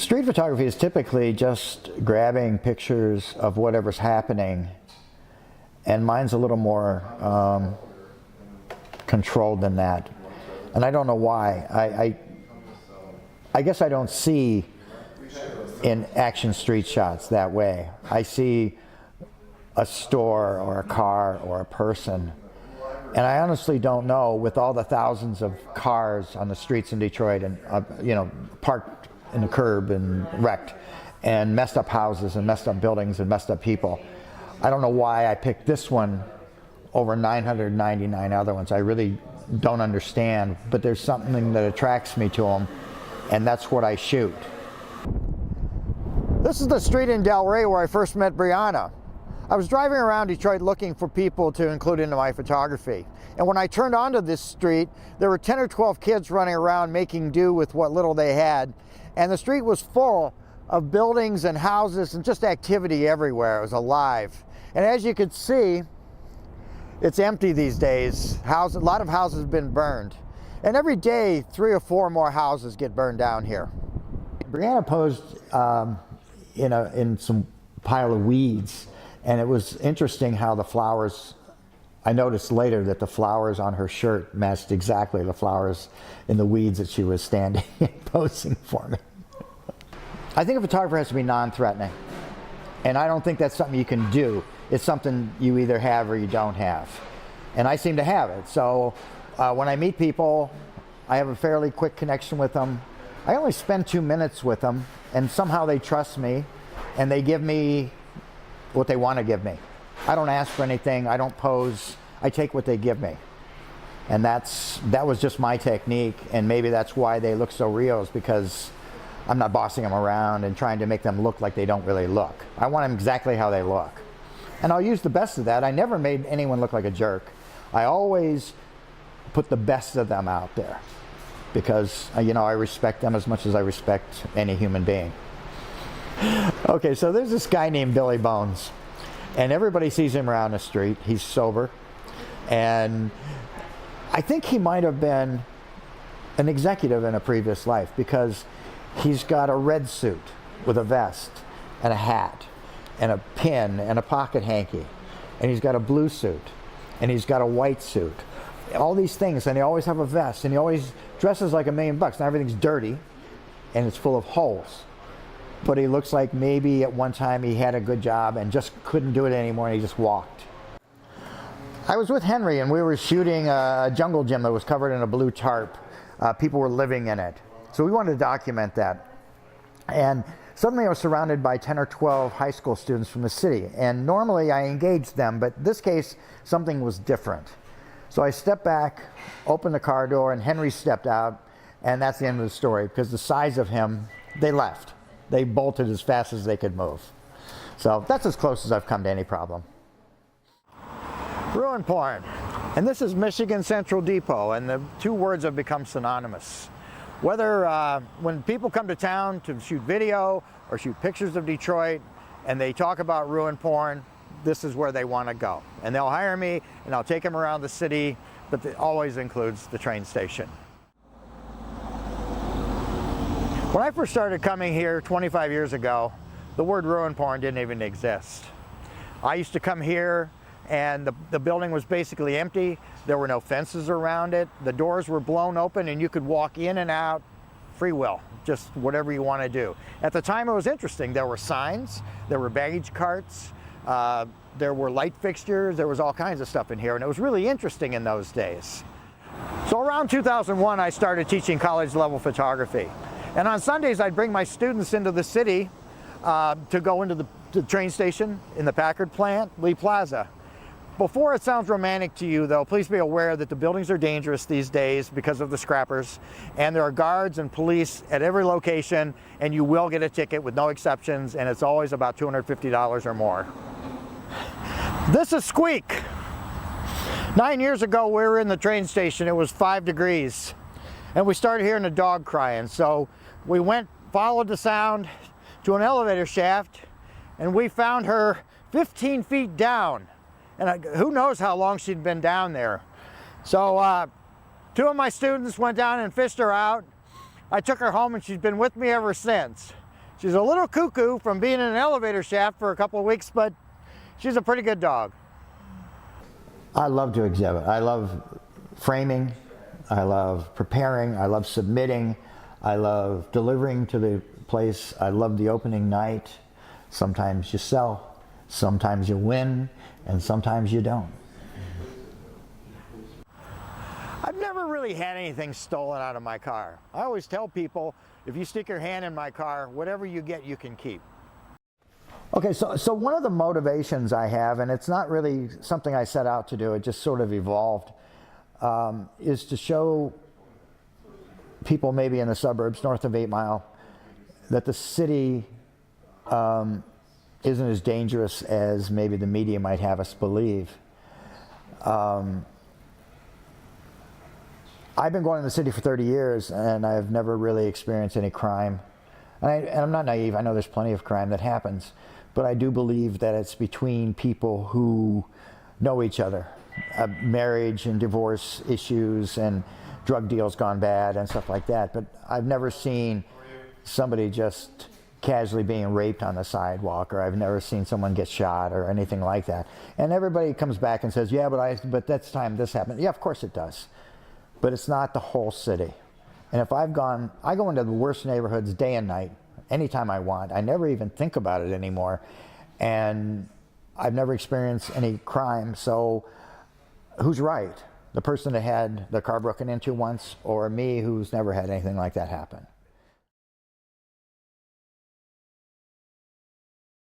Street photography is typically just grabbing pictures of whatever's happening, and mine's a little more controlled than that. And I don't know why. I guess I don't see in action street shots that way. I see a store or a car or a person. And I honestly don't know, with all the thousands of cars on the streets in Detroit and parked in the curb and wrecked, and messed up houses and messed up buildings and messed up people, I don't know why I picked this one over 999 other ones. I really don't understand, but there's something that attracts me to them, and that's what I shoot. This is the street in Delray where I first met Brianna. I was driving around Detroit looking for people to include into my photography. And when I turned onto this street, there were 10 or 12 kids running around making do with what little they had. And the street was full of buildings and houses and just activity everywhere. It was alive. And as you could see, it's empty these days. A lot of houses have been burned. And every day, 3 or 4 more houses get burned down here. Brianna posed in some pile of weeds. And it was interesting how the flowers, I noticed later that the flowers on her shirt matched exactly the flowers in the weeds that she was standing and posing for me. I think a photographer has to be non-threatening. And I don't think that's something you can do. It's something you either have or you don't have. And I seem to have it. So when I meet people, I have a fairly quick connection with them. I only spend 2 minutes with them, and somehow they trust me, and they give me what they want to give me. I don't ask for anything. I don't pose. I take what they give me. And that was just my technique, and maybe that's why they look so real, is because I'm not bossing them around and trying to make them look like they don't really look. I want them exactly how they look. And I'll use the best of that. I never made anyone look like a jerk. I always put the best of them out there because, I respect them as much as I respect any human being. Okay, so there's this guy named Billy Bones, and everybody sees him around the street. He's sober, and I think he might have been an executive in a previous life, because he's got a red suit with a vest and a hat and a pin and a pocket hanky, and he's got a blue suit, and he's got a white suit, all these things, and they always have a vest, and he always dresses like $1 million. Now everything's dirty and it's full of holes. But he looks like maybe at one time he had a good job and just couldn't do it anymore, and he just walked. I was with Henry, and we were shooting a jungle gym that was covered in a blue tarp. People were living in it. So we wanted to document that. And suddenly I was surrounded by 10 or 12 high school students from the city. And normally I engaged them, but in this case, something was different. So I stepped back, opened the car door, and Henry stepped out. And that's the end of the story, because the size of him, they left. They bolted as fast as they could move. So that's as close as I've come to any problem. Ruin porn. And this is Michigan Central Depot, and the 2 words have become synonymous. Whether when people come to town to shoot video or shoot pictures of Detroit and they talk about ruin porn, this is where they want to go. And they'll hire me, and I'll take them around the city, but it always includes the train station. When I first started coming here 25 years ago, the word ruin porn didn't even exist. I used to come here, and the building was basically empty. There were no fences around it. The doors were blown open, and you could walk in and out free will, just whatever you want to do. At the time, it was interesting. There were signs, there were baggage carts, there were light fixtures, there was all kinds of stuff in here, and it was really interesting in those days. So around 2001, I started teaching college-level photography. And on Sundays, I'd bring my students into the city to go into the train station in the Packard plant, Lee Plaza. Before it sounds romantic to you, though, please be aware that the buildings are dangerous these days because of the scrappers, and there are guards and police at every location, and you will get a ticket with no exceptions, and it's always about $250 or more. This is Squeak. 9 years ago, we were in the train station. It was 5 degrees, and we started hearing a dog crying. So we followed the sound to an elevator shaft, and we found her 15 feet down. And who knows how long she'd been down there. So 2 of my students went down and fished her out. I took her home, and she's been with me ever since. She's a little cuckoo from being in an elevator shaft for a couple of weeks, but she's a pretty good dog. I love to exhibit. I love framing. I love preparing. I love submitting. I love delivering to the place. I love the opening night. Sometimes you sell, sometimes you win, and sometimes you don't. I've never really had anything stolen out of my car. I always tell people, if you stick your hand in my car, whatever you get, you can keep. Okay, so one of the motivations I have, and it's not really something I set out to do, it just sort of evolved, is to show people maybe in the suburbs north of 8 Mile that the city isn't as dangerous as maybe the media might have us believe. I've been going to the city for 30 years and I've never really experienced any crime. And I'm not naive, I know there's plenty of crime that happens, but I do believe that it's between people who know each other. Marriage and divorce issues and drug deals gone bad and stuff like that. But I've never seen somebody just casually being raped on the sidewalk, or I've never seen someone get shot or anything like that. And everybody comes back and says, yeah, but that's time this happened. Yeah, of course it does. But it's not the whole city. And if I go into the worst neighborhoods day and night, anytime I want. I never even think about it anymore. And I've never experienced any crime, so who's right? The person that had the car broken into once, or me who's never had anything like that happen?